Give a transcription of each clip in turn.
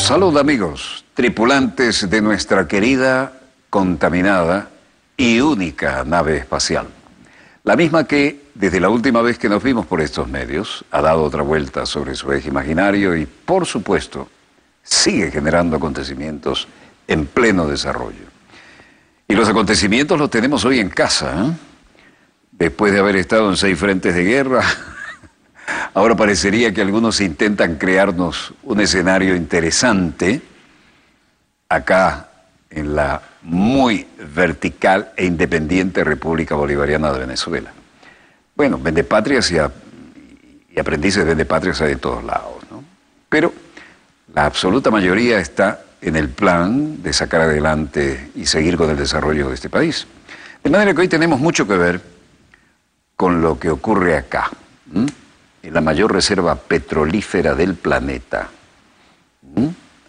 Salud amigos, tripulantes de nuestra querida, contaminada y única nave espacial. La misma que, desde la última vez que nos vimos por estos medios, ha dado otra vuelta sobre su eje imaginario y, por supuesto, sigue generando acontecimientos en pleno desarrollo. Y los acontecimientos los tenemos hoy en casa, ¿eh? Después de haber estado en 6 frentes de guerra, ahora parecería que algunos intentan crearnos un escenario interesante acá en la muy vertical e independiente República Bolivariana de Venezuela. Bueno, vendepatrias y aprendices de vendepatrias hay de todos lados, ¿no? Pero la absoluta mayoría está en el plan de sacar adelante y seguir con el desarrollo de este país. De manera que hoy tenemos mucho que ver con lo que ocurre acá, en la mayor reserva petrolífera del planeta.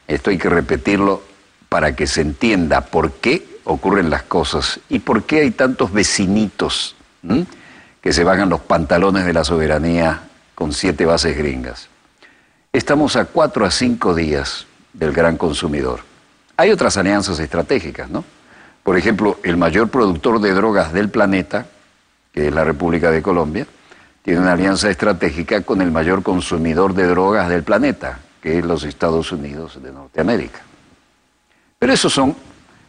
Esto hay que repetirlo para que se entienda por qué ocurren las cosas y por qué hay tantos vecinitos que se bajan los pantalones de la soberanía con 7 bases gringas. Estamos a 4 a 5 días del gran consumidor. Hay otras alianzas estratégicas, ¿no? Por ejemplo, el mayor productor de drogas del planeta, que es la República de Colombia, tiene una alianza estratégica con el mayor consumidor de drogas del planeta, que es los Estados Unidos de Norteamérica. Pero eso son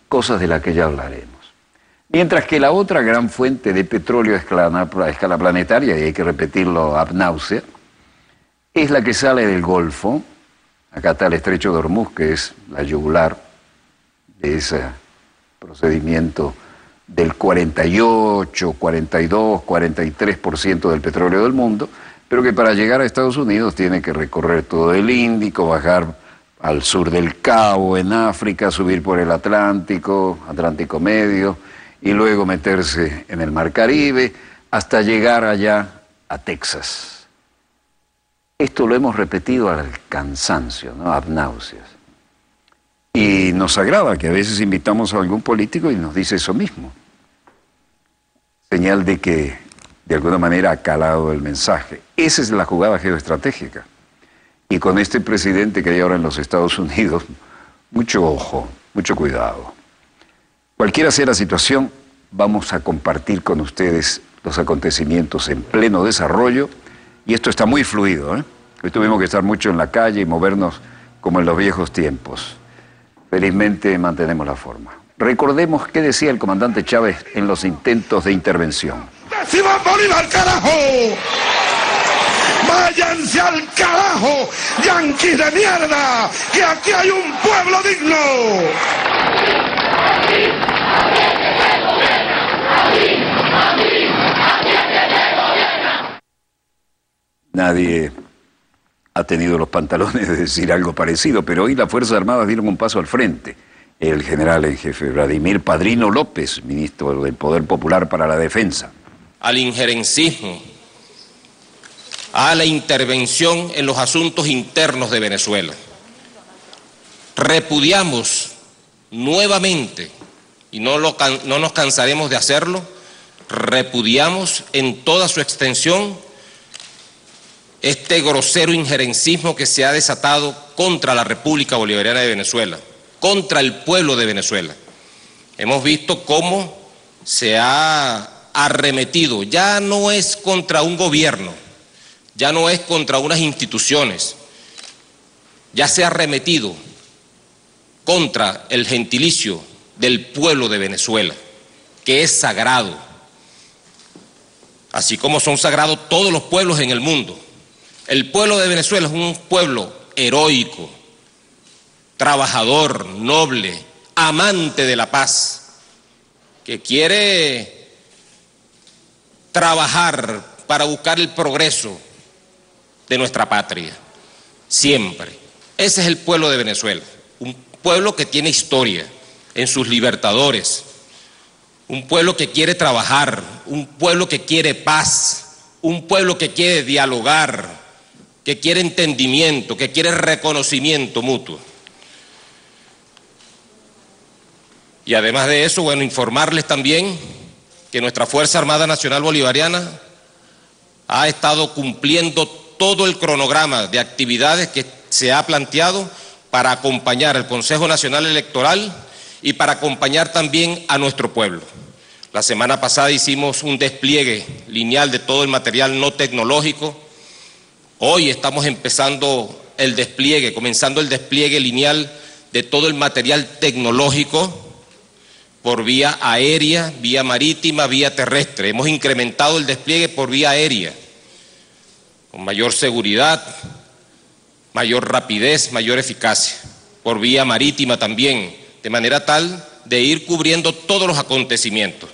cosas de las que ya hablaremos. Mientras que la otra gran fuente de petróleo a escala planetaria, y hay que repetirlo ad náusea, es la que sale del Golfo. Acá está el Estrecho de Hormuz, que es la yugular de ese procedimiento del 48, 42, 43% del petróleo del mundo, pero que para llegar a Estados Unidos tiene que recorrer todo el Índico, bajar al sur del Cabo, en África, subir por el Atlántico, Atlántico Medio, y luego meterse en el Mar Caribe, hasta llegar allá a Texas. Esto lo hemos repetido al cansancio, ¿no? Ad náuseas. Y nos agrada que a veces invitamos a algún político y nos dice eso mismo. Señal de que, de alguna manera, ha calado el mensaje. Esa es la jugada geoestratégica. Y con este presidente que hay ahora en los Estados Unidos, mucho ojo, mucho cuidado. Cualquiera sea la situación, vamos a compartir con ustedes los acontecimientos en pleno desarrollo. Y esto está muy fluido, ¿eh? Hoy tuvimos que estar mucho en la calle y movernos como en los viejos tiempos. Felizmente mantenemos la forma. Recordemos qué decía el comandante Chávez en los intentos de intervención. ¡Simón Bolívar, carajo! ¡Váyanse al carajo, yanquis de mierda! ¡Que aquí hay un pueblo digno! Nadie ha tenido los pantalones de decir algo parecido, pero hoy las Fuerzas Armadas dieron un paso al frente. El general en jefe Vladimir Padrino López, ministro del Poder Popular para la Defensa. Al injerencismo, a la intervención en los asuntos internos de Venezuela. Repudiamos nuevamente, y no nos cansaremos de hacerlo, repudiamos en toda su extensión este grosero injerencismo que se ha desatado contra la República Bolivariana de Venezuela, contra el pueblo de Venezuela. Hemos visto cómo se ha arremetido, ya no es contra un gobierno, ya no es contra unas instituciones, ya se ha arremetido contra el gentilicio del pueblo de Venezuela, que es sagrado, así como son sagrados todos los pueblos en el mundo. El pueblo de Venezuela es un pueblo heroico, trabajador, noble, amante de la paz, que quiere trabajar para buscar el progreso de nuestra patria, siempre. Ese es el pueblo de Venezuela, un pueblo que tiene historia en sus libertadores, un pueblo que quiere trabajar, un pueblo que quiere paz, un pueblo que quiere dialogar, que quiere entendimiento, que quiere reconocimiento mutuo. Y además de eso, bueno, informarles también que nuestra Fuerza Armada Nacional Bolivariana ha estado cumpliendo todo el cronograma de actividades que se ha planteado para acompañar al Consejo Nacional Electoral y para acompañar también a nuestro pueblo. La semana pasada hicimos un despliegue lineal de todo el material no tecnológico. Hoy estamos comenzando el despliegue lineal de todo el material tecnológico por vía aérea, vía marítima, vía terrestre. Hemos incrementado el despliegue por vía aérea, con mayor seguridad, mayor rapidez, mayor eficacia. Por vía marítima también, de manera tal de ir cubriendo todos los acontecimientos.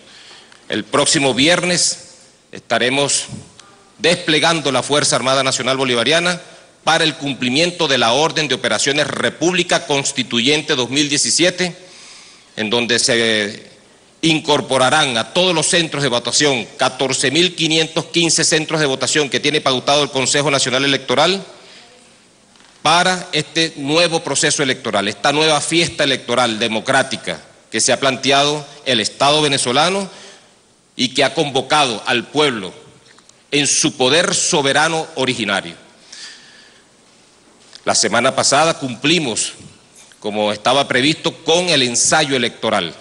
El próximo viernes estaremos desplegando la Fuerza Armada Nacional Bolivariana para el cumplimiento de la Orden de Operaciones República Constituyente 2017, en donde se incorporarán a todos los centros de votación, 14.515 centros de votación que tiene pautado el Consejo Nacional Electoral para este nuevo proceso electoral, esta nueva fiesta electoral democrática que se ha planteado el Estado venezolano y que ha convocado al pueblo en su poder soberano originario. La semana pasada cumplimos, como estaba previsto, con el ensayo electoral.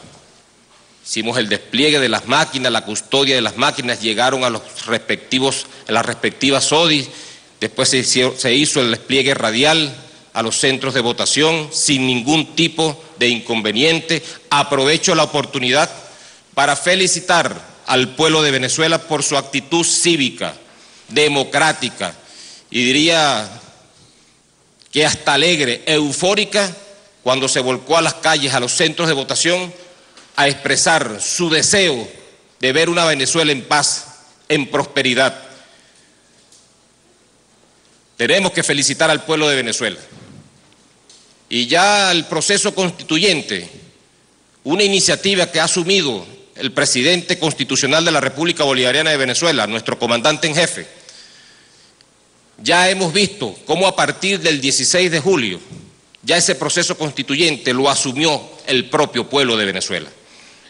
Hicimos el despliegue de las máquinas, la custodia de las máquinas, llegaron a las respectivas ODI, después se hizo el despliegue radial a los centros de votación sin ningún tipo de inconveniente. Aprovecho la oportunidad para felicitar al pueblo de Venezuela por su actitud cívica, democrática, y diría que hasta alegre, eufórica, cuando se volcó a las calles, a los centros de votación, a expresar su deseo de ver una Venezuela en paz, en prosperidad. Tenemos que felicitar al pueblo de Venezuela. Y ya el proceso constituyente, una iniciativa que ha asumido el presidente constitucional de la República Bolivariana de Venezuela, nuestro comandante en jefe, ya hemos visto cómo a partir del 16 de julio, ya ese proceso constituyente lo asumió el propio pueblo de Venezuela,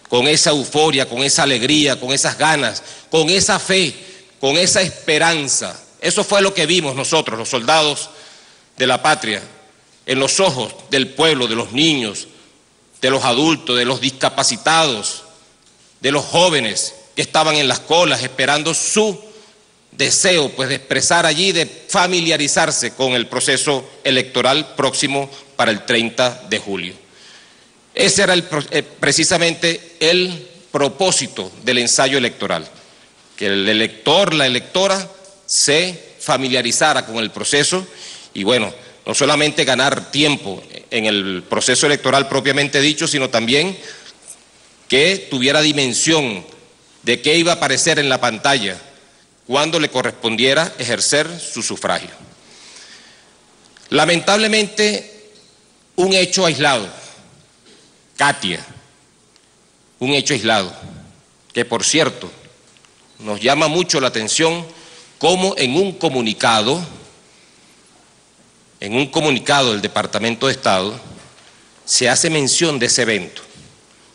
con esa euforia, con esa alegría, con esas ganas, con esa fe, con esa esperanza. Eso fue lo que vimos nosotros, los soldados de la patria, en los ojos del pueblo, de los niños, de los adultos, de los discapacitados, de los jóvenes que estaban en las colas esperando su deseo pues de expresar allí, de familiarizarse con el proceso electoral próximo para el 30 de julio. Ese era precisamente el propósito del ensayo electoral, que el elector, la electora, se familiarizara con el proceso y bueno, no solamente ganar tiempo en el proceso electoral propiamente dicho, sino también que tuviera dimensión de qué iba a aparecer en la pantalla cuando le correspondiera ejercer su sufragio. Lamentablemente, un hecho aislado, Katia, un hecho aislado, que por cierto, nos llama mucho la atención cómo en un comunicado del Departamento de Estado, se hace mención de ese evento,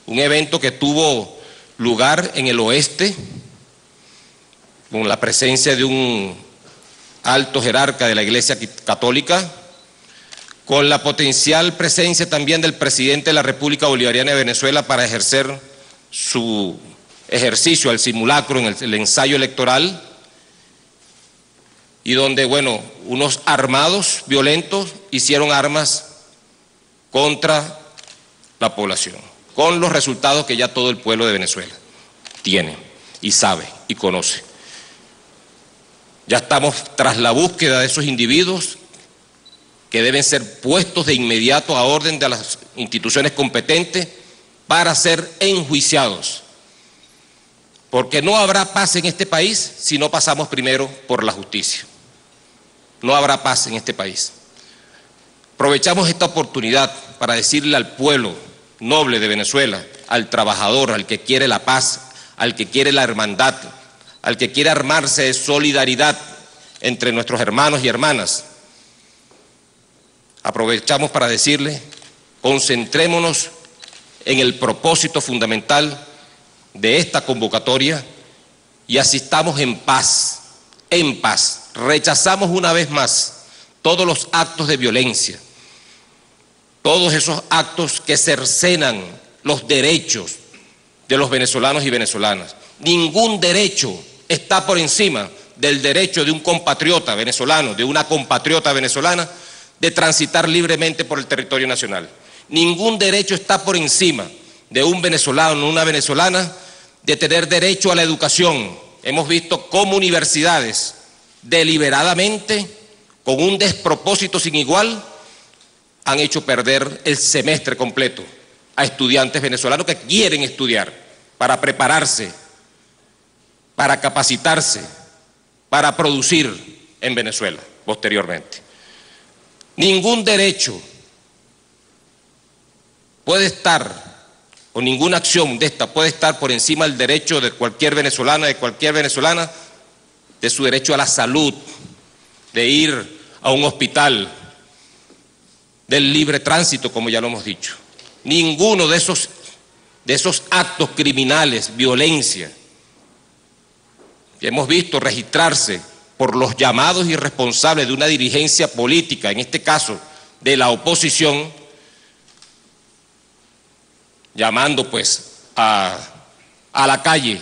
un evento que tuvo lugar en el oeste, con la presencia de un alto jerarca de la Iglesia Católica, con la potencial presencia también del presidente de la República Bolivariana de Venezuela para ejercer su ejercicio al simulacro en el ensayo electoral, y donde, bueno, unos armados violentos hicieron armas contra la población, con los resultados que ya todo el pueblo de Venezuela tiene y sabe y conoce. Ya estamos tras la búsqueda de esos individuos que deben ser puestos de inmediato a orden de las instituciones competentes para ser enjuiciados. Porque no habrá paz en este país si no pasamos primero por la justicia. No habrá paz en este país. Aprovechamos esta oportunidad para decirle al pueblo noble de Venezuela, al trabajador, al que quiere la paz, al que quiere la hermandad, al que quiere armarse de solidaridad entre nuestros hermanos y hermanas. Aprovechamos para decirle, concentrémonos en el propósito fundamental de esta convocatoria y asistamos en paz, en paz. Rechazamos una vez más todos los actos de violencia, todos esos actos que cercenan los derechos de los venezolanos y venezolanas. Ningún derecho está por encima del derecho de un compatriota venezolano, de una compatriota venezolana, de transitar libremente por el territorio nacional. Ningún derecho está por encima de un venezolano o una venezolana de tener derecho a la educación. Hemos visto cómo universidades deliberadamente, con un despropósito sin igual, han hecho perder el semestre completo a estudiantes venezolanos que quieren estudiar para prepararse, para capacitarse, para producir en Venezuela posteriormente. Ningún derecho puede estar, o ninguna acción de esta puede estar por encima del derecho de cualquier venezolana, de cualquier venezolana, de su derecho a la salud, de ir a un hospital, del libre tránsito, como ya lo hemos dicho. Ninguno de esos actos criminales, violencia, que hemos visto registrarse por los llamados irresponsables de una dirigencia política, en este caso de la oposición, llamando pues a la calle,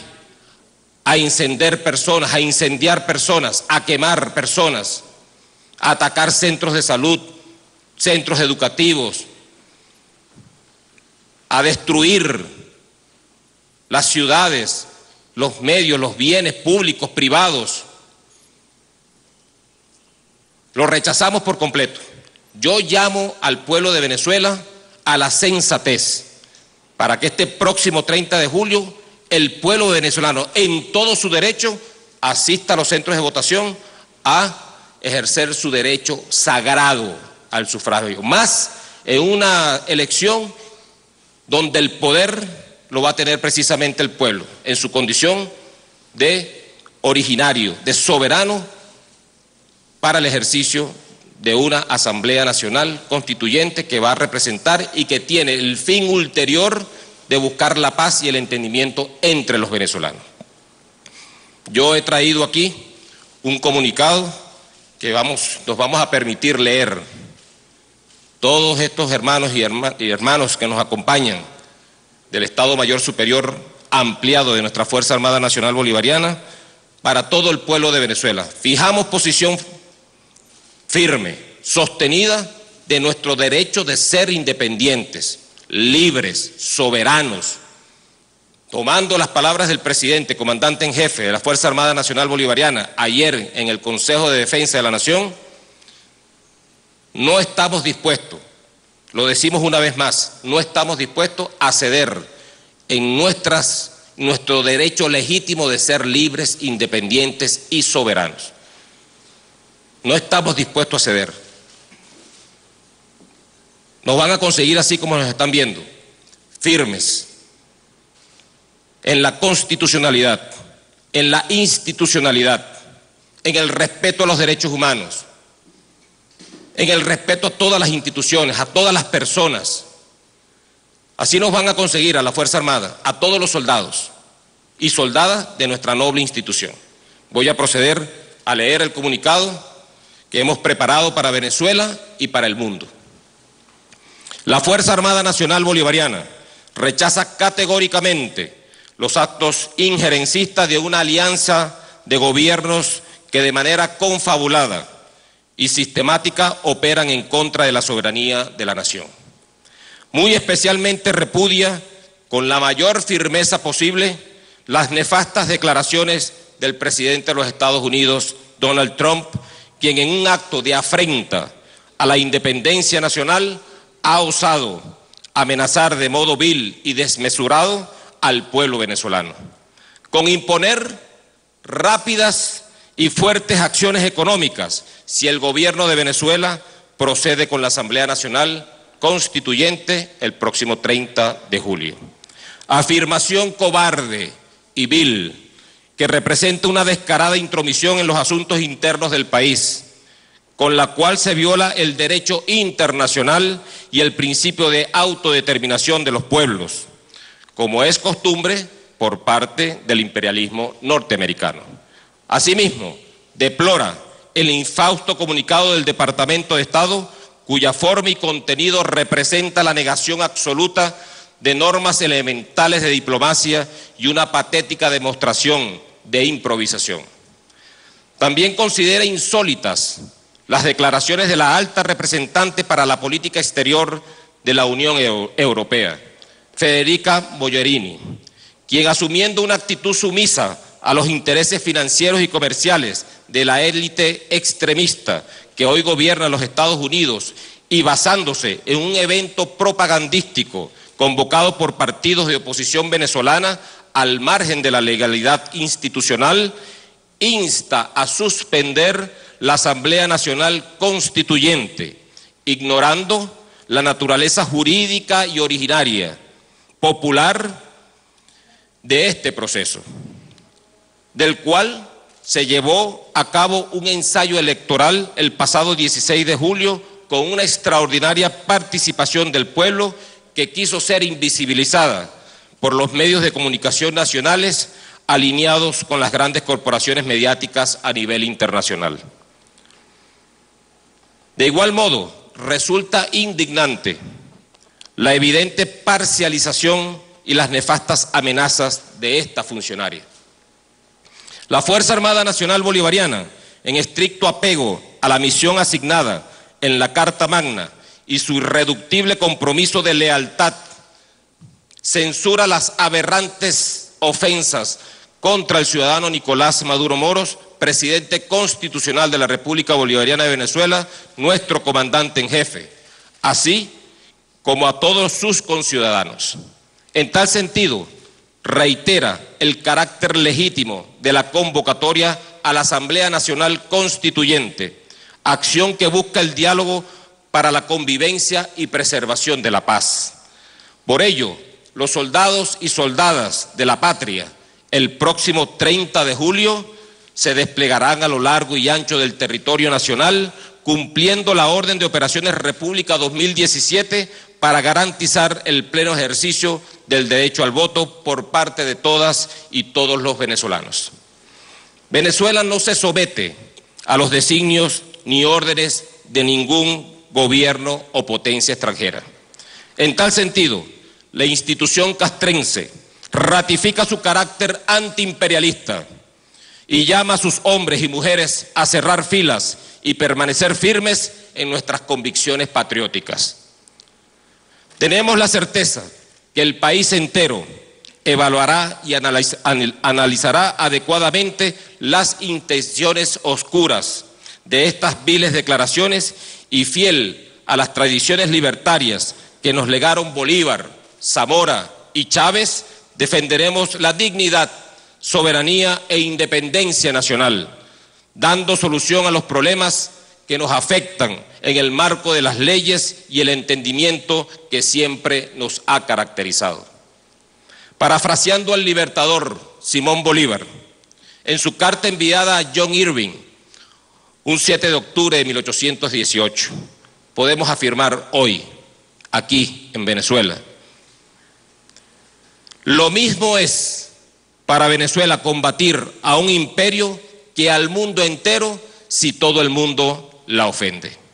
a incendiar personas, a quemar personas, a atacar centros de salud, centros educativos, a destruir las ciudades, los medios, los bienes públicos, privados. Lo rechazamos por completo. Yo llamo al pueblo de Venezuela a la sensatez, para que este próximo 30 de julio el pueblo venezolano, en todo su derecho, asista a los centros de votación a ejercer su derecho sagrado al sufragio, más en una elección donde el poder lo va a tener precisamente el pueblo, en su condición de originario, de soberano, para el ejercicio de una Asamblea Nacional Constituyente que va a representar y que tiene el fin ulterior de buscar la paz y el entendimiento entre los venezolanos. Yo he traído aquí un comunicado que nos vamos a permitir leer. Todos estos hermanos y hermanos que nos acompañan del Estado Mayor Superior ampliado de nuestra Fuerza Armada Nacional Bolivariana, para todo el pueblo de Venezuela. Fijamos posición firme, sostenida, de nuestro derecho de ser independientes, libres, soberanos, tomando las palabras del presidente, comandante en jefe de la Fuerza Armada Nacional Bolivariana, ayer en el Consejo de Defensa de la Nación. No estamos dispuestos, lo decimos una vez más, no estamos dispuestos a ceder en nuestro derecho legítimo de ser libres, independientes y soberanos. No estamos dispuestos a ceder. Nos van a conseguir así como nos están viendo, firmes en la constitucionalidad, en la institucionalidad, en el respeto a los derechos humanos, en el respeto a todas las instituciones, a todas las personas. Así nos van a conseguir a la Fuerza Armada, a todos los soldados y soldadas de nuestra noble institución. Voy a proceder a leer el comunicado que hemos preparado para Venezuela y para el mundo. La Fuerza Armada Nacional Bolivariana rechaza categóricamente los actos injerencistas de una alianza de gobiernos que de manera confabulada y sistemática operan en contra de la soberanía de la nación. Muy especialmente repudia con la mayor firmeza posible las nefastas declaraciones del presidente de los Estados Unidos, Donald Trump, quien en un acto de afrenta a la independencia nacional ha osado amenazar de modo vil y desmesurado al pueblo venezolano, con imponer rápidas y fuertes acciones económicas si el gobierno de Venezuela procede con la Asamblea Nacional Constituyente el próximo 30 de julio. Afirmación cobarde y vil que representa una descarada intromisión en los asuntos internos del país, con la cual se viola el derecho internacional y el principio de autodeterminación de los pueblos, como es costumbre por parte del imperialismo norteamericano. Asimismo, deplora el infausto comunicado del Departamento de Estado cuya forma y contenido representa la negación absoluta de normas elementales de diplomacia y una patética demostración de improvisación. También considera insólitas las declaraciones de la alta representante para la política exterior de la Unión Europea, Federica Mogherini, quien, asumiendo una actitud sumisa a los intereses financieros y comerciales de la élite extremista que hoy gobierna los Estados Unidos y basándose en un evento propagandístico convocado por partidos de oposición venezolana al margen de la legalidad institucional, insta a suspender la Asamblea Nacional Constituyente, ignorando la naturaleza jurídica y originaria, popular de este proceso, del cual se llevó a cabo un ensayo electoral el pasado 16 de julio con una extraordinaria participación del pueblo que quiso ser invisibilizada por los medios de comunicación nacionales alineados con las grandes corporaciones mediáticas a nivel internacional. De igual modo, resulta indignante la evidente parcialización y las nefastas amenazas de esta funcionaria. La Fuerza Armada Nacional Bolivariana, en estricto apego a la misión asignada en la Carta Magna y su irreductible compromiso de lealtad, censura las aberrantes ofensas contra el ciudadano Nicolás Maduro Moros, presidente constitucional de la República Bolivariana de Venezuela, nuestro comandante en jefe, así como a todos sus conciudadanos. En tal sentido, reitera el carácter legítimo de la convocatoria a la Asamblea Nacional Constituyente, acción que busca el diálogo para la convivencia y preservación de la paz. Por ello, los soldados y soldadas de la patria, el próximo 30 de julio, se desplegarán a lo largo y ancho del territorio nacional, cumpliendo la Orden de Operaciones República 2017 para garantizar el pleno ejercicio del derecho al voto por parte de todas y todos los venezolanos. Venezuela no se somete a los designios ni órdenes de ningún gobierno o potencia extranjera. En tal sentido, la institución castrense ratifica su carácter antiimperialista y llama a sus hombres y mujeres a cerrar filas y permanecer firmes en nuestras convicciones patrióticas. Tenemos la certeza que el país entero evaluará y analizará adecuadamente las intenciones oscuras de estas viles declaraciones y, fiel a las tradiciones libertarias que nos legaron Bolívar, Zamora y Chávez, defenderemos la dignidad, soberanía e independencia nacional, dando solución a los problemas que nos afectan en el marco de las leyes y el entendimiento que siempre nos ha caracterizado. Parafraseando al libertador Simón Bolívar, en su carta enviada a John Irving, un 7 de octubre de 1818, podemos afirmar hoy, aquí en Venezuela, lo mismo es para Venezuela combatir a un imperio que al mundo entero si todo el mundo la ofende.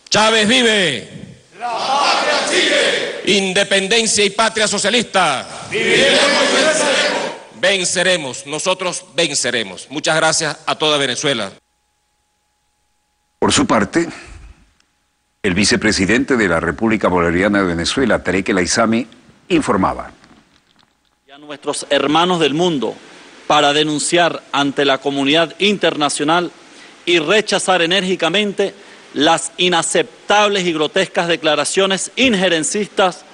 Chávez vive. La patria sigue. Independencia y patria socialista. Viviremos y venceremos. Venceremos, nosotros venceremos. Muchas gracias a toda Venezuela. Por su parte, el vicepresidente de la República Bolivariana de Venezuela, Tarek El Aissami, informaba. Y a nuestros hermanos del mundo para denunciar ante la comunidad internacional y rechazar enérgicamente las inaceptables y grotescas declaraciones injerencistas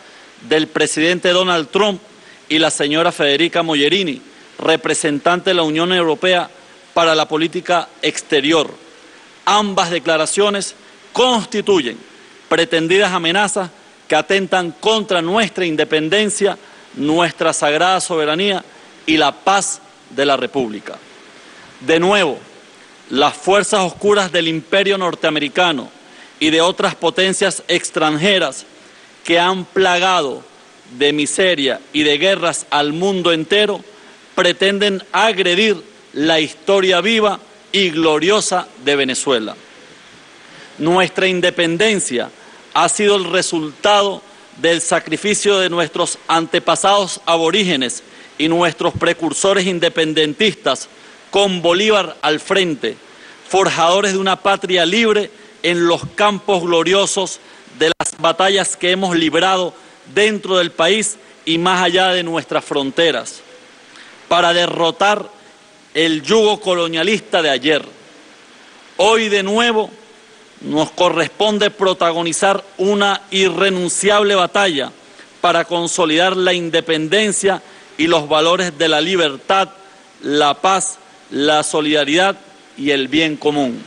del presidente Donald Trump y la señora Federica Mogherini, representante de la Unión Europea para la política exterior. Ambas declaraciones constituyen pretendidas amenazas que atentan contra nuestra independencia, nuestra sagrada soberanía y la paz de la República. De nuevo, las fuerzas oscuras del imperio norteamericano y de otras potencias extranjeras que han plagado de miseria y de guerras al mundo entero pretenden agredir la historia viva y gloriosa de Venezuela. Nuestra independencia ha sido el resultado del sacrificio de nuestros antepasados aborígenes y nuestros precursores independentistas, con Bolívar al frente, forjadores de una patria libre en los campos gloriosos de las batallas que hemos librado dentro del país y más allá de nuestras fronteras, para derrotar el yugo colonialista de ayer. Hoy de nuevo nos corresponde protagonizar una irrenunciable batalla para consolidar la independencia y los valores de la libertad, la paz, la solidaridad y el bien común.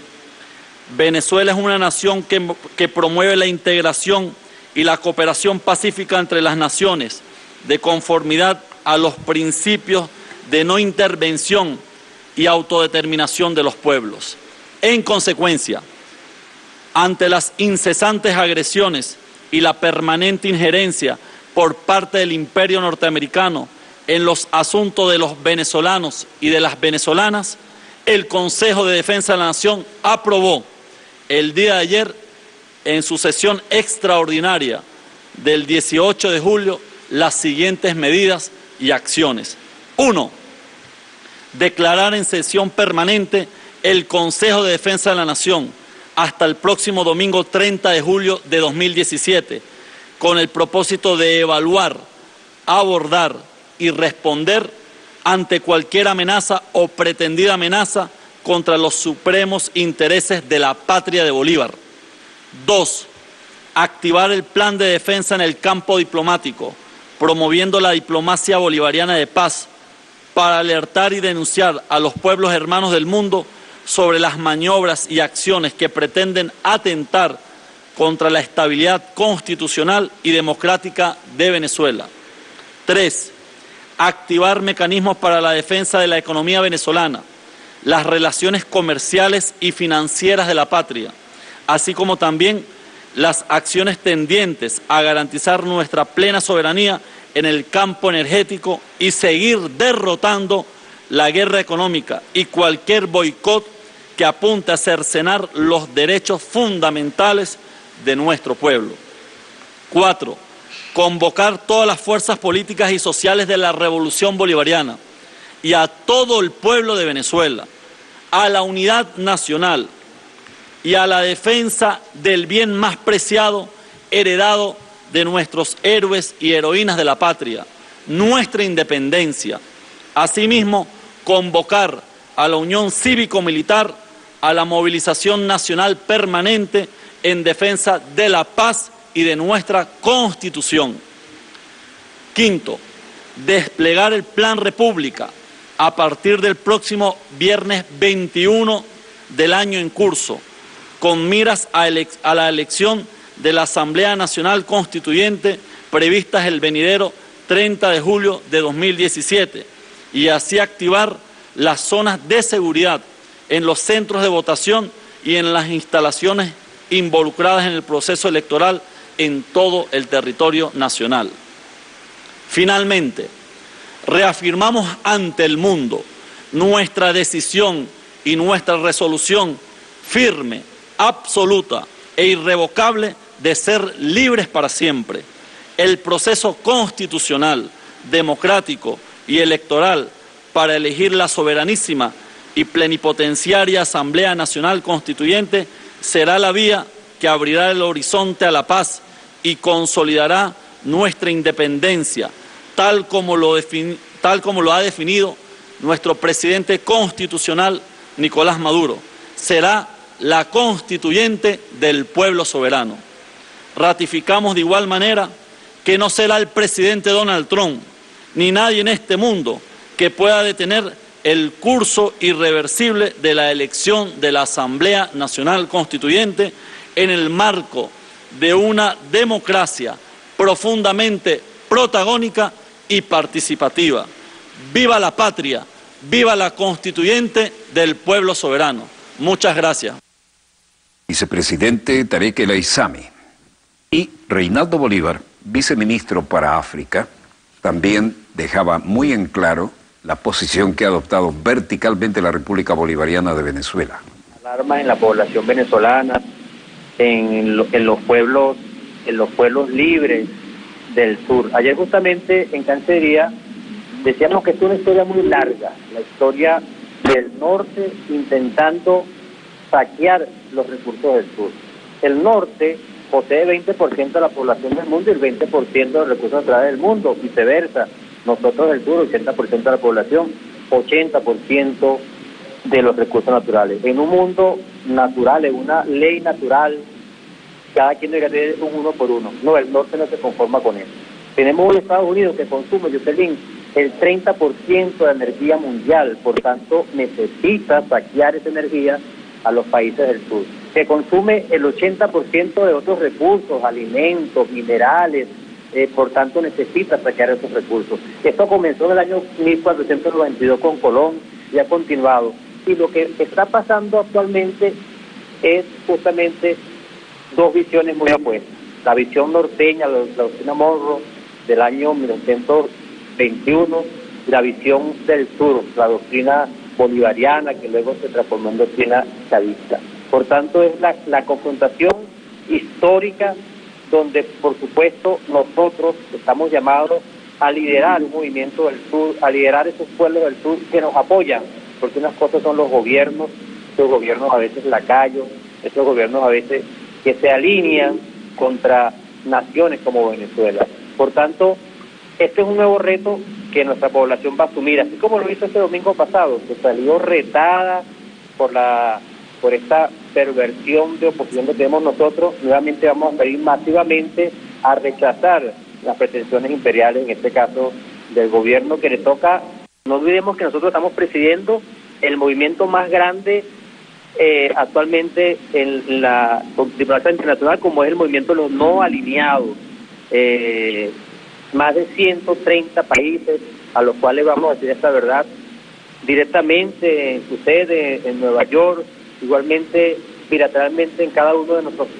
Venezuela es una nación que promueve la integración y la cooperación pacífica entre las naciones, de conformidad a los principios de no intervención y autodeterminación de los pueblos. En consecuencia, ante las incesantes agresiones y la permanente injerencia por parte del imperio norteamericano en los asuntos de los venezolanos y de las venezolanas, el Consejo de Defensa de la Nación aprobó el día de ayer, en su sesión extraordinaria del 18 de julio, las siguientes medidas y acciones. 1. Declarar en sesión permanente el Consejo de Defensa de la Nación hasta el próximo domingo 30 de julio de 2017, con el propósito de evaluar, abordar y responder ante cualquier amenaza o pretendida amenaza contra los supremos intereses de la patria de Bolívar. 2. Activar el plan de defensa en el campo diplomático, promoviendo la diplomacia bolivariana de paz para alertar y denunciar a los pueblos hermanos del mundo sobre las maniobras y acciones que pretenden atentar contra la estabilidad constitucional y democrática de Venezuela. 3. Activar mecanismos para la defensa de la economía venezolana, las relaciones comerciales y financieras de la patria, así como también las acciones tendientes a garantizar nuestra plena soberanía en el campo energético y seguir derrotando la guerra económica y cualquier boicot que apunte a cercenar los derechos fundamentales de nuestro pueblo. 4. Convocar todas las fuerzas políticas y sociales de la Revolución Bolivariana y a todo el pueblo de Venezuela, a la unidad nacional y a la defensa del bien más preciado heredado de nuestros héroes y heroínas de la patria, nuestra independencia. Asimismo, convocar a la unión cívico-militar, a la movilización nacional permanente en defensa de la paz y de nuestra Constitución. 5. Desplegar el Plan República a partir del próximo viernes 21 del año en curso, con miras a la elección de la Asamblea Nacional Constituyente previstas el venidero 30 de julio de 2017, y así activar las zonas de seguridad en los centros de votación y en las instalaciones involucradas en el proceso electoral en todo el territorio nacional. Finalmente, reafirmamos ante el mundo nuestra decisión y nuestra resolución firme, absoluta e irrevocable de ser libres para siempre. El proceso constitucional, democrático y electoral para elegir la soberanísima y plenipotenciaria Asamblea Nacional Constituyente será la vía que abrirá el horizonte a la paz y consolidará nuestra independencia, tal como lo ha definido nuestro presidente constitucional, Nicolás Maduro. Será la constituyente del pueblo soberano. Ratificamos de igual manera que no será el presidente Donald Trump, ni nadie en este mundo que pueda detener el curso irreversible de la elección de la Asamblea Nacional Constituyente en el marco de una democracia profundamente protagónica y participativa. ¡Viva la patria! ¡Viva la constituyente del pueblo soberano! Muchas gracias. Vicepresidente Tarek El Aissami y Reinaldo Bolívar, viceministro para África, también dejaba muy en claro la posición que ha adoptado verticalmente la República Bolivariana de Venezuela. Alarmas en la población venezolana en los pueblos libres del sur. Ayer justamente en Cancillería decíamos que es una historia muy larga, la historia del norte intentando saquear los recursos del sur. El norte posee 20% de la población del mundo y el 20% de los recursos naturales del mundo, viceversa. Nosotros del sur, 80% de la población, 80% de los recursos naturales. En un mundo natural, en una ley natural, cada quien debe tener un uno por uno. No, el norte no se conforma con eso. Tenemos un Estados Unidos que consume, Jocelyn, el 30% de la energía mundial, por tanto necesita saquear esa energía a los países del sur, que consume el 80% de otros recursos, alimentos, minerales, por tanto necesita saquear esos recursos. Esto comenzó en el año 1492 con Colón y ha continuado. Y lo que está pasando actualmente es justamente dos visiones muy opuestas. La visión norteña, la doctrina Monroe del año 1921, y la visión del sur, la doctrina bolivariana, que luego se transformó en doctrina chavista. Por tanto, es la confrontación histórica donde, por supuesto, nosotros estamos llamados a liderar un movimiento del sur, a liderar esos pueblos del sur que nos apoyan, porque unas cosas son los gobiernos, esos gobiernos a veces lacayos, esos gobiernos a veces que se alinean contra naciones como Venezuela. Por tanto, este es un nuevo reto que nuestra población va a asumir, así como lo hizo este domingo pasado, que salió retada por esta perversión de oposición que tenemos nosotros. Nuevamente vamos a salir masivamente a rechazar las pretensiones imperiales, en este caso del gobierno que le toca. No olvidemos que nosotros estamos presidiendo el movimiento más grande actualmente en la diplomacia internacional, como es el movimiento de los no alineados. Más de 130 países a los cuales vamos a decir esta verdad directamente en su sede en Nueva York, igualmente bilateralmente en cada uno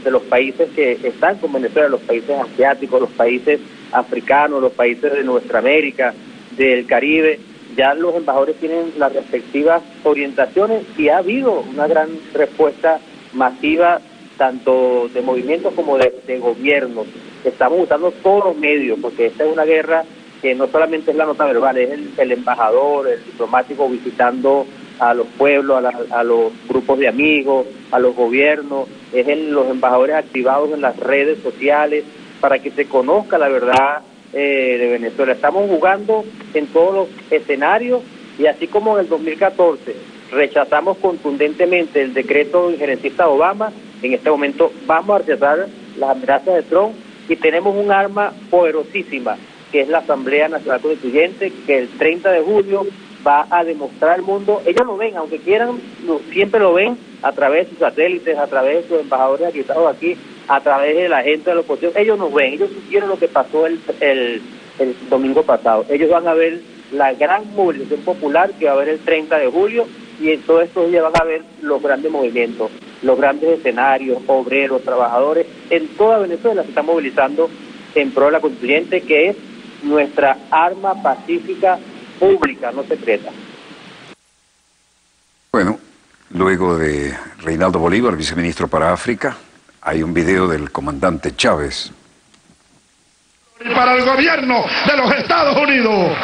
de los países que están con Venezuela, los países asiáticos, los países africanos, los países de nuestra América, del Caribe. Ya los embajadores tienen las respectivas orientaciones y ha habido una gran respuesta masiva, tanto de movimientos como de gobiernos. Estamos usando todos los medios, porque esta es una guerra que no solamente es la nota verbal, es el embajador, el diplomático visitando a los pueblos, a los grupos de amigos, a los gobiernos, los embajadores activados en las redes sociales para que se conozca la verdad de Venezuela. Estamos jugando en todos los escenarios y así como en el 2014 rechazamos contundentemente el decreto injerencista de Obama, en este momento vamos a rechazar las amenazas de Trump y tenemos un arma poderosísima que es la Asamblea Nacional Constituyente, que el 30 de julio va a demostrar al mundo. Ellos lo ven, aunque quieran, siempre lo ven a través de sus satélites, a través de sus embajadores acreditados aquí, a través de la gente de la oposición. Ellos nos ven, ellos supieron lo que pasó el domingo pasado. Ellos van a ver la gran movilización popular que va a haber el 30 de julio y en todos estos días van a ver los grandes movimientos, los grandes escenarios, obreros, trabajadores, en toda Venezuela se están movilizando en pro de la constituyente, que es nuestra arma pacífica pública, no secreta. Bueno, luego de Reinaldo Bolívar, viceministro para África, hay un video del comandante Chávez. Y para el gobierno de los Estados Unidos,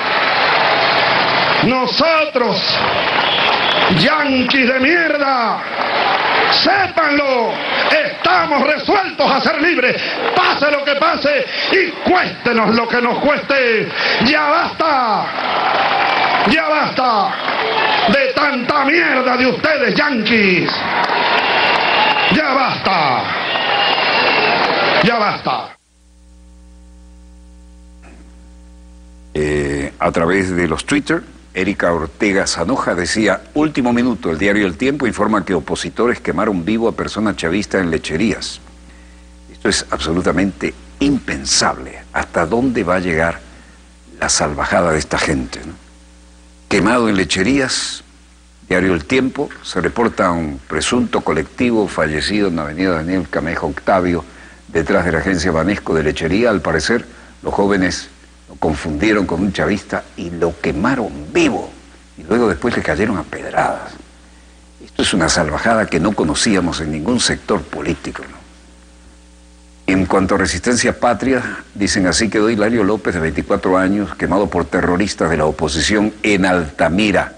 nosotros, yanquis de mierda, sépanlo, estamos resueltos a ser libres, pase lo que pase y cuéstenos lo que nos cueste. Ya basta de tanta mierda de ustedes, yanquis. Ya basta. A través de los Twitter, Erika Ortega Zanoja decía: último minuto, el diario El Tiempo informa que opositores quemaron vivo a personas chavistas en lecherías. Esto es absolutamente impensable. ¿Hasta dónde va a llegar la salvajada de esta gente, ¿no? Quemado en lecherías, diario El Tiempo, se reporta un presunto colectivo fallecido en la avenida Daniel Camejo Octavio, detrás de la agencia Banesco de lechería. Al parecer, los jóvenes lo confundieron con un chavista y lo quemaron vivo. Y luego después le cayeron a pedradas. Esto es una salvajada que no conocíamos en ningún sector político, ¿no? En cuanto a Resistencia Patria, dicen así quedó Hilario López, de 24 años, quemado por terroristas de la oposición en Altamira.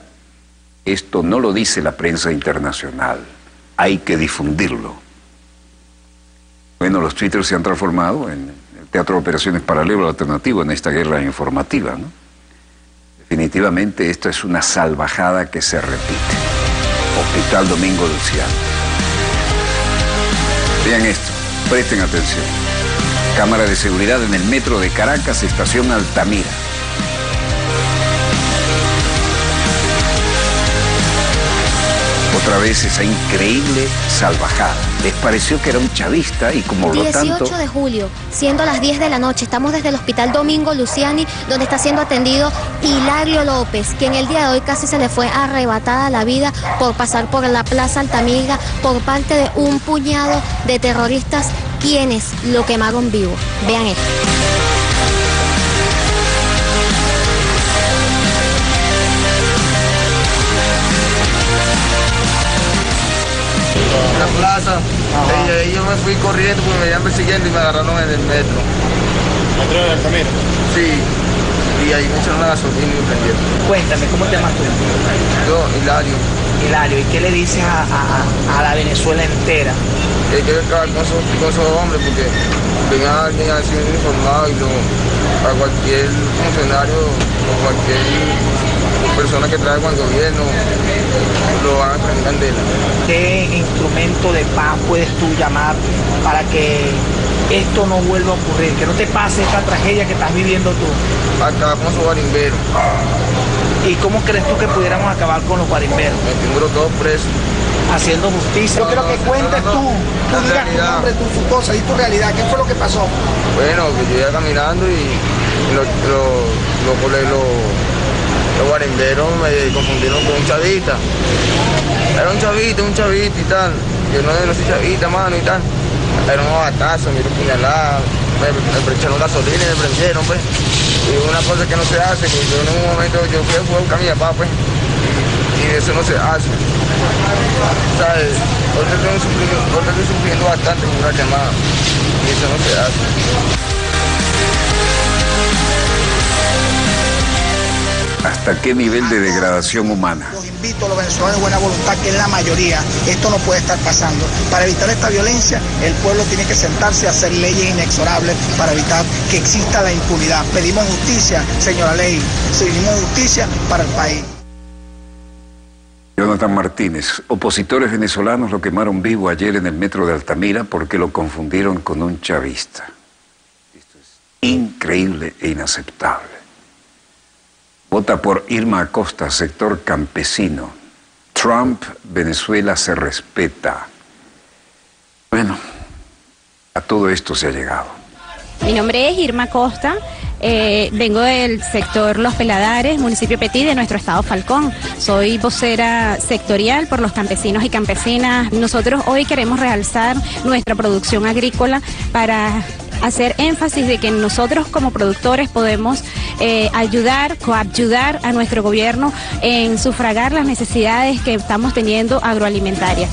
Esto no lo dice la prensa internacional, hay que difundirlo. Bueno, los twitters se han transformado en el teatro de operaciones paralelo alternativo en esta guerra informativa, ¿no? Definitivamente esto es una salvajada que se repite. Hospital Domingo Luciani. Vean esto. Presten atención. Cámara de seguridad en el metro de Caracas, estación Altamira. Otra vez esa increíble salvajada. Les pareció que era un chavista y como lo tanto... 18 de julio, siendo las 10 de la noche, estamos desde el Hospital Domingo Luciani, donde está siendo atendido Hilario López, quien el día de hoy casi se le fue arrebatada la vida por pasar por la Plaza Altamira por parte de un puñado de terroristas quienes lo quemaron vivo. Vean esto. La plaza, y yo me fui corriendo porque me iban persiguiendo y me agarraron en el metro. ¿Metro de Altamira? Sí, y ahí me echaron la gasolina y me prendieron. Cuéntame, ¿cómo te llamas tú? Yo, Hilario. Hilario, ¿y qué le dices a la Venezuela entera? Que hay que acabar con esos hombres porque venga alguien así uniformado y a cualquier funcionario o cualquier persona que trabaja con el gobierno lo van a traer en candela. ¿Qué instrumento de paz puedes tú llamar para que esto no vuelva a ocurrir, que no te pase esta tragedia que estás viviendo tú? Acabar con esos guarimberos. ¿Y cómo crees tú que pudiéramos acabar con los guarimberos? Metiéndolo todos presos. Haciendo justicia. Yo quiero que cuentes tú digas tu nombre, tu cosa y tu realidad. ¿Qué fue lo que pasó? Bueno, que yo iba caminando y los guarimberos me confundieron con un chavita. Era un chavito y tal. Yo no soy chavita, mano, y tal. Era un batazos, me dieron puñaladas, me echaron gasolina y me prendieron, pues. Y una cosa que no se hace, que yo en un momento yo fui a buscar a mi papá, pues. Y eso no se hace. ¿Sabes? Ahorita estoy sufriendo bastante con una quemada. Y eso no se hace. ¿Hasta qué nivel de degradación humana? Los invito a los venezolanos de buena voluntad, que es la mayoría. Esto no puede estar pasando. Para evitar esta violencia, el pueblo tiene que sentarse a hacer leyes inexorables para evitar que exista la impunidad. Pedimos justicia, señora Ley. Pedimos justicia para el país. Jonathan Martínez, opositores venezolanos lo quemaron vivo ayer en el metro de Altamira porque lo confundieron con un chavista. Esto es increíble e inaceptable. Vota por Irma Acosta, sector campesino. Trump, Venezuela se respeta. Bueno, a todo esto se ha llegado. Mi nombre es Irma Acosta, vengo del sector Los Peladares, municipio Petí de nuestro estado Falcón. Soy vocera sectorial por los campesinos y campesinas. Nosotros hoy queremos realzar nuestra producción agrícola para hacer énfasis de que nosotros como productores podemos coayudar a nuestro gobierno en sufragar las necesidades que estamos teniendo agroalimentarias.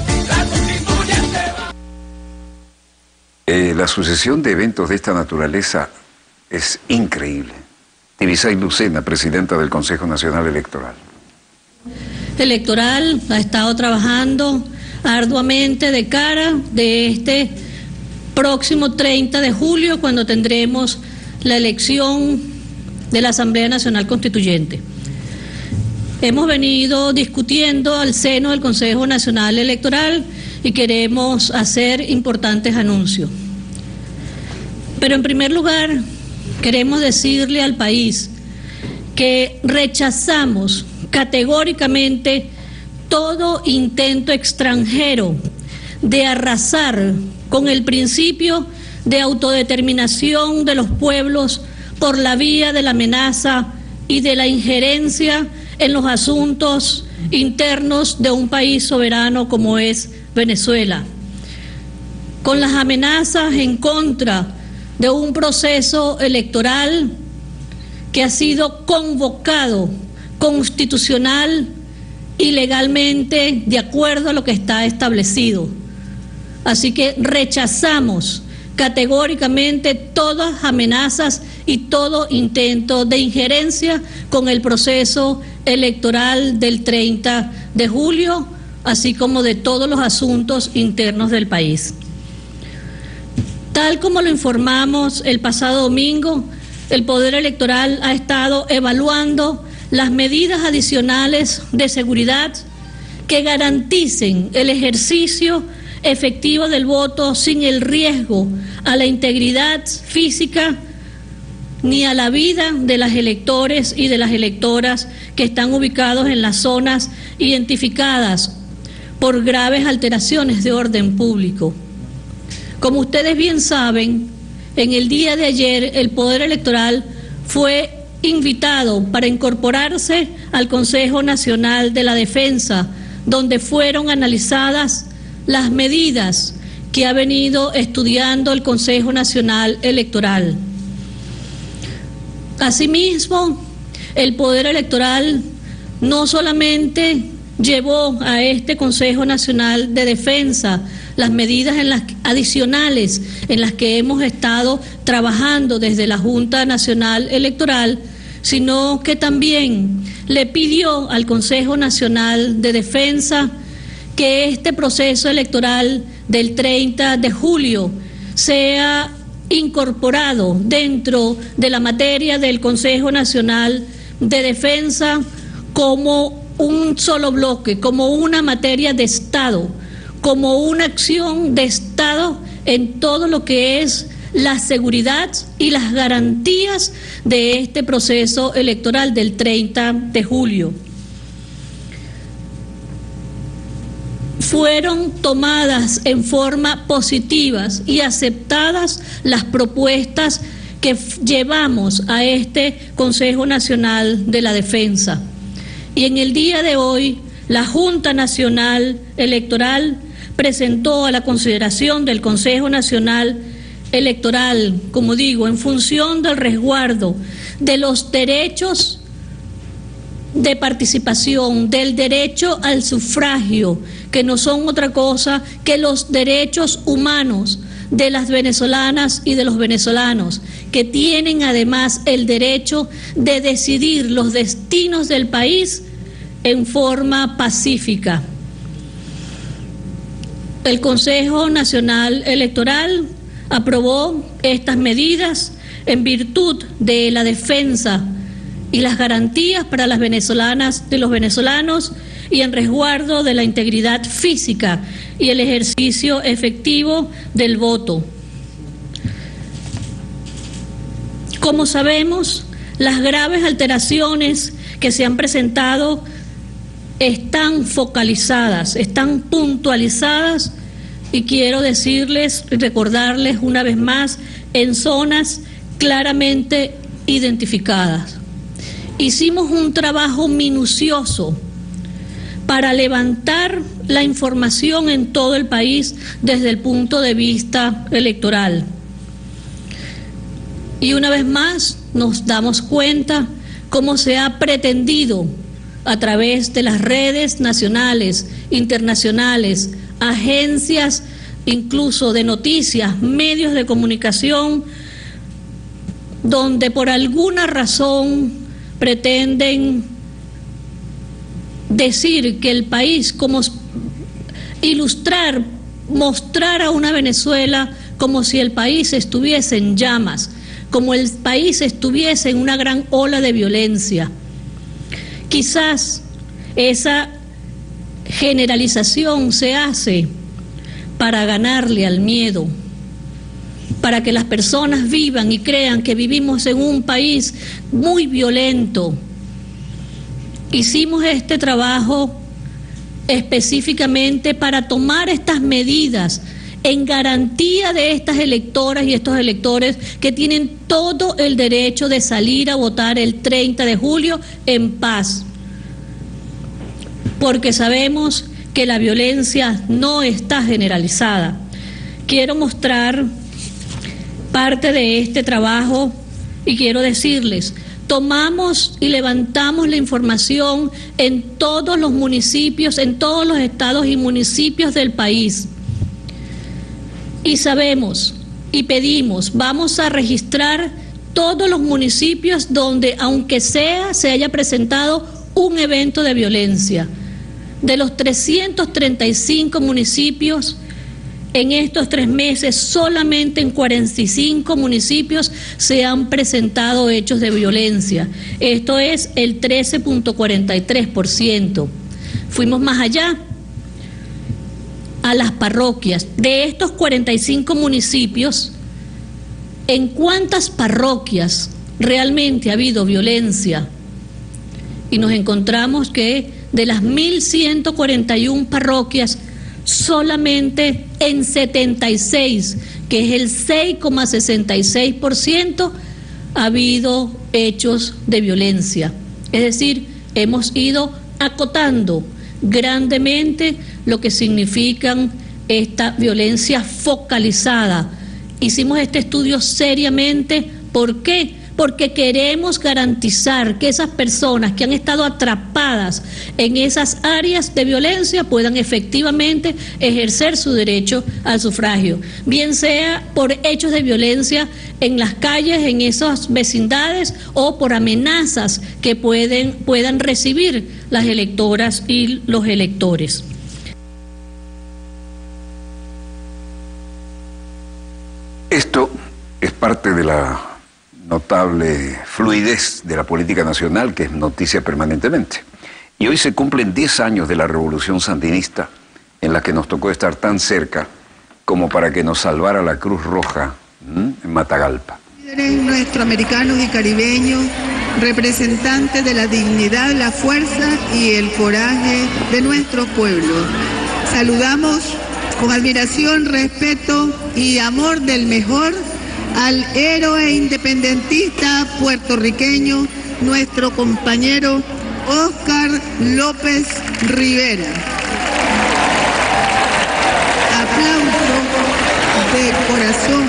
La sucesión de eventos de esta naturaleza es increíble. Tibisay Lucena, presidenta del Consejo Nacional Electoral. Electoral ha estado trabajando arduamente de cara de este próximo 30 de julio, cuando tendremos la elección de la Asamblea Nacional Constituyente. Hemos venido discutiendo al seno del Consejo Nacional Electoral y queremos hacer importantes anuncios. Pero en primer lugar, queremos decirle al país que rechazamos categóricamente todo intento extranjero de arrasar con el principio de autodeterminación de los pueblos por la vía de la amenaza y de la injerencia en los asuntos internos de un país soberano como es Venezuela. Con las amenazas en contra de un proceso electoral que ha sido convocado constitucional y legalmente de acuerdo a lo que está establecido. Así que rechazamos categóricamente todas amenazas y todo intento de injerencia con el proceso electoral del 30 de julio, así como de todos los asuntos internos del país. Tal como lo informamos el pasado domingo, el Poder Electoral ha estado evaluando las medidas adicionales de seguridad que garanticen el ejercicio efectivo del voto sin el riesgo a la integridad física ni a la vida de los electores y de las electoras que están ubicados en las zonas identificadas por graves alteraciones de orden público. Como ustedes bien saben, en el día de ayer el Poder Electoral fue invitado para incorporarse al Consejo Nacional de la Defensa, donde fueron analizadas las medidas que ha venido estudiando el Consejo Nacional Electoral. Asimismo, el Poder Electoral no solamente llevó a este Consejo Nacional de Defensa las medidas adicionales en las que hemos estado trabajando desde la Junta Nacional Electoral, sino que también le pidió al Consejo Nacional de Defensa que este proceso electoral del 30 de julio sea incorporado dentro de la materia del Consejo Nacional de Defensa como un solo bloque, como una materia de Estado, como una acción de Estado en todo lo que es la seguridad y las garantías de este proceso electoral del 30 de julio. Fueron tomadas en forma positiva y aceptadas las propuestas que llevamos a este Consejo Nacional de la Defensa. Y en el día de hoy, la Junta Nacional Electoral presentó a la consideración del Consejo Nacional Electoral, como digo, en función del resguardo de los derechos de participación, del derecho al sufragio, que no son otra cosa que los derechos humanos de las venezolanas y de los venezolanos, que tienen además el derecho de decidir los destinos del país en forma pacífica. El Consejo Nacional Electoral aprobó estas medidas en virtud de la defensa y las garantías para las venezolanas de los venezolanos y en resguardo de la integridad física y el ejercicio efectivo del voto. Como sabemos, las graves alteraciones que se han presentado están focalizadas, están puntualizadas y quiero decirles y recordarles una vez más en zonas claramente identificadas. Hicimos un trabajo minucioso para levantar la información en todo el país desde el punto de vista electoral. Y una vez más nos damos cuenta cómo se ha pretendido a través de las redes nacionales, internacionales, agencias incluso de noticias, medios de comunicación, donde por alguna razón pretenden decir que el país, como ilustrar, mostrar a una Venezuela como si el país estuviese en llamas, como el país estuviese en una gran ola de violencia. Quizás esa generalización se hace para ganarle al miedo, para que las personas vivan y crean que vivimos en un país muy violento. Hicimos este trabajo específicamente para tomar estas medidas en garantía de estas electoras y estos electores que tienen todo el derecho de salir a votar el 30 de julio en paz, porque sabemos que la violencia no está generalizada. Quiero mostrar parte de este trabajo y quiero decirles, tomamos y levantamos la información en todos los municipios, en todos los estados y municipios del país. Y sabemos y pedimos, vamos a registrar todos los municipios donde, aunque sea, se haya presentado un evento de violencia. De los 335 municipios, en estos 3 meses, solamente en 45 municipios se han presentado hechos de violencia. Esto es el 13.43%. Fuimos más allá, a las parroquias. De estos 45 municipios, ¿en cuántas parroquias realmente ha habido violencia? Y nos encontramos que de las 1.141 parroquias, solamente en 76, que es el 6,66%, ha habido hechos de violencia. Es decir, hemos ido acotando grandemente lo que significan esta violencia focalizada. Hicimos este estudio seriamente. ¿Por qué? Porque queremos garantizar que esas personas que han estado atrapadas en esas áreas de violencia puedan efectivamente ejercer su derecho al sufragio, bien sea por hechos de violencia en las calles, en esas vecindades, o por amenazas que puedan recibir las electoras y los electores. Esto es parte de la notable fluidez de la política nacional, que es noticia permanentemente. Y hoy se cumplen 10 años de la revolución sandinista, en la que nos tocó estar tan cerca como para que nos salvara la Cruz Roja en Matagalpa. Líderes nuestroamericanos y caribeños, representantes de la dignidad, la fuerza y el coraje de nuestro pueblo. Saludamos con admiración, respeto y amor del mejor al héroe independentista puertorriqueño, nuestro compañero Óscar López Rivera. Aplauso de corazón.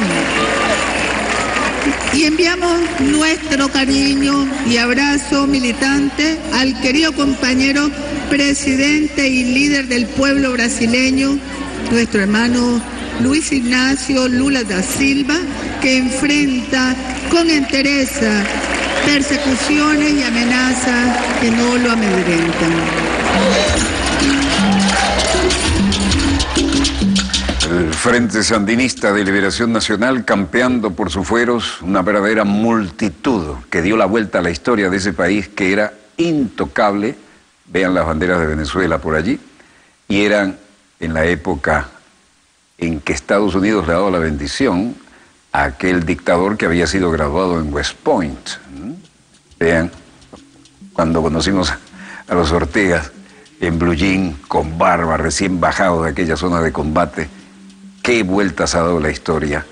Y enviamos nuestro cariño y abrazo militante al querido compañero presidente y líder del pueblo brasileño, nuestro hermano Luis Ignacio Lula da Silva, que enfrenta con entereza persecuciones y amenazas que no lo amedrentan. El Frente Sandinista de Liberación Nacional campeando por sus fueros, una verdadera multitud que dio la vuelta a la historia de ese país que era intocable. Vean las banderas de Venezuela por allí. Y eran en la época en que Estados Unidos le ha dado la bendición a aquel dictador que había sido graduado en West Point. Vean, cuando conocimos a los Ortegas en blue jean, con barba, recién bajado de aquella zona de combate, qué vueltas ha dado la historia.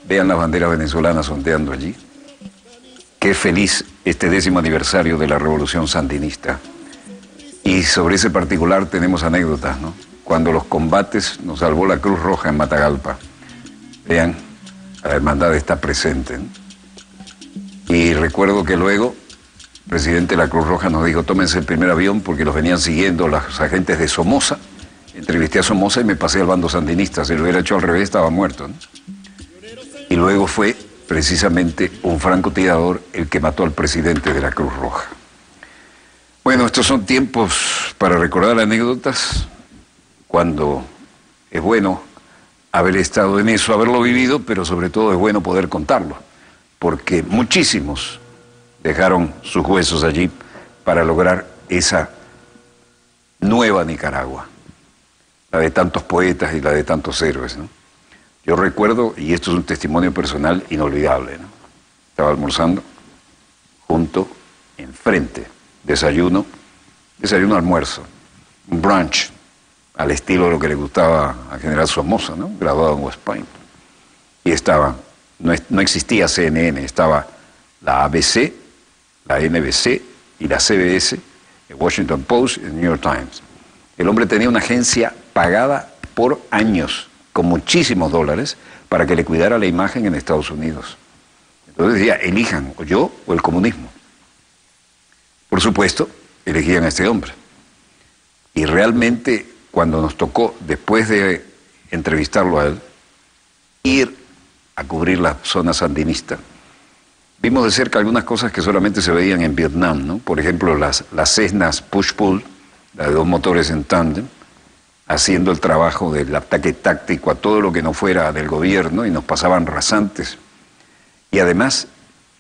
Vean las banderas venezolanas ondeando allí. Qué feliz este 10º aniversario de la Revolución Sandinista. Y sobre ese particular tenemos anécdotas, ¿no? Cuando los combates nos salvó la Cruz Roja en Matagalpa. Vean, la hermandad está presente, ¿no? Y recuerdo que luego el presidente de la Cruz Roja nos dijo, tómense el primer avión porque los venían siguiendo los agentes de Somoza. Entrevisté a Somoza y me pasé al bando sandinista. Si lo hubiera hecho al revés, estaba muerto, ¿no? Y luego fue precisamente un francotirador el que mató al presidente de la Cruz Roja. Bueno, estos son tiempos para recordar anécdotas, cuando es bueno haber estado en eso, haberlo vivido, pero sobre todo es bueno poder contarlo, porque muchísimos dejaron sus huesos allí para lograr esa nueva Nicaragua, la de tantos poetas y la de tantos héroes, ¿no? Yo recuerdo, y esto es un testimonio personal inolvidable, ¿no? Estaba almorzando junto, enfrente, desayuno, almuerzo, un brunch, al estilo de lo que le gustaba a General Somoza, ¿no? Graduado en West Point. Y estaba, no existía CNN, estaba la ABC, la NBC y la CBS, el Washington Post y el New York Times. El hombre tenía una agencia pagada por años, con muchísimos dólares, para que le cuidara la imagen en Estados Unidos. Entonces decía, elijan, o yo o el comunismo. Por supuesto, elegían a este hombre. Y realmente, cuando nos tocó, después de entrevistarlo a él, ir a cubrir la zona sandinista, vimos de cerca algunas cosas que solamente se veían en Vietnam, ¿no? Por ejemplo, las Cessnas push-pull, la de 2 motores en tándem, haciendo el trabajo del ataque táctico a todo lo que no fuera del gobierno, y nos pasaban rasantes. Y además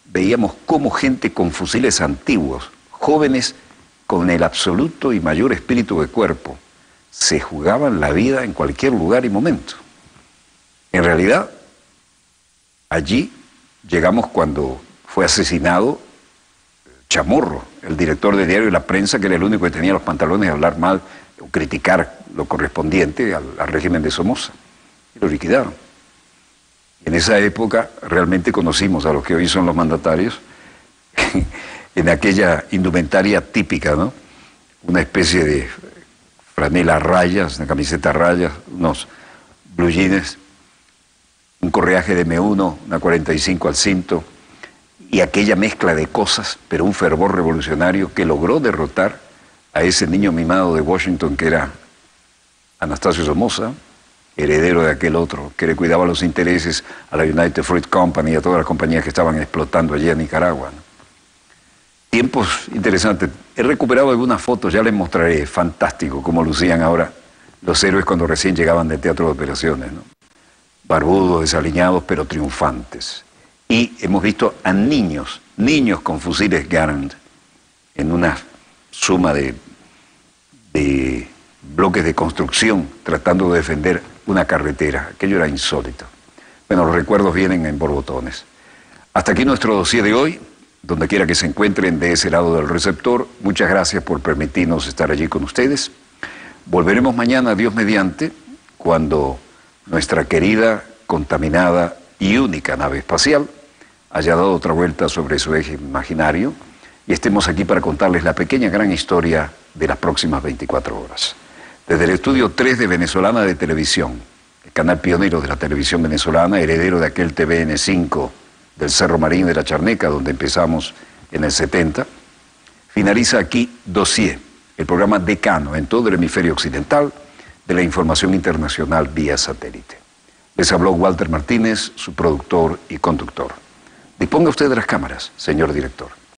veíamos cómo gente con fusiles antiguos, jóvenes con el absoluto y mayor espíritu de cuerpo, se jugaban la vida en cualquier lugar y momento. En realidad, allí llegamos cuando fue asesinado Chamorro, el director de Diario de la Prensa, que era el único que tenía los pantalones de hablar mal o criticar lo correspondiente al régimen de Somoza. Y lo liquidaron. En esa época realmente conocimos a los que hoy son los mandatarios en aquella indumentaria típica, ¿no? Una especie de franela a rayas, una camiseta a rayas, unos blue jeans, un correaje de M1, una 45 al cinto, y aquella mezcla de cosas, pero un fervor revolucionario que logró derrotar a ese niño mimado de Washington que era Anastasio Somoza, heredero de aquel otro, que le cuidaba los intereses a la United Fruit Company y a todas las compañías que estaban explotando allí en Nicaragua, ¿no? Tiempos interesantes. He recuperado algunas fotos, ya les mostraré, fantástico cómo lucían ahora los héroes cuando recién llegaban del teatro de operaciones, ¿no? Barbudos, desaliñados, pero triunfantes. Y hemos visto a niños con fusiles Garand, en una suma de bloques de construcción, tratando de defender una carretera. Aquello era insólito. Bueno, los recuerdos vienen en borbotones. Hasta aquí nuestro dossier de hoy. Donde quiera que se encuentren de ese lado del receptor, muchas gracias por permitirnos estar allí con ustedes. Volveremos mañana, Dios mediante, cuando nuestra querida, contaminada y única nave espacial haya dado otra vuelta sobre su eje imaginario y estemos aquí para contarles la pequeña gran historia de las próximas 24 horas. Desde el estudio 3 de Venezolana de Televisión, el canal pionero de la televisión venezolana, heredero de aquel TVN5 del Cerro Marín de la Charneca, donde empezamos en el 70, finaliza aquí Dossier, el programa decano en todo el hemisferio occidental de la información internacional vía satélite. Les habló Walter Martínez, su productor y conductor. Disponga usted de las cámaras, señor director.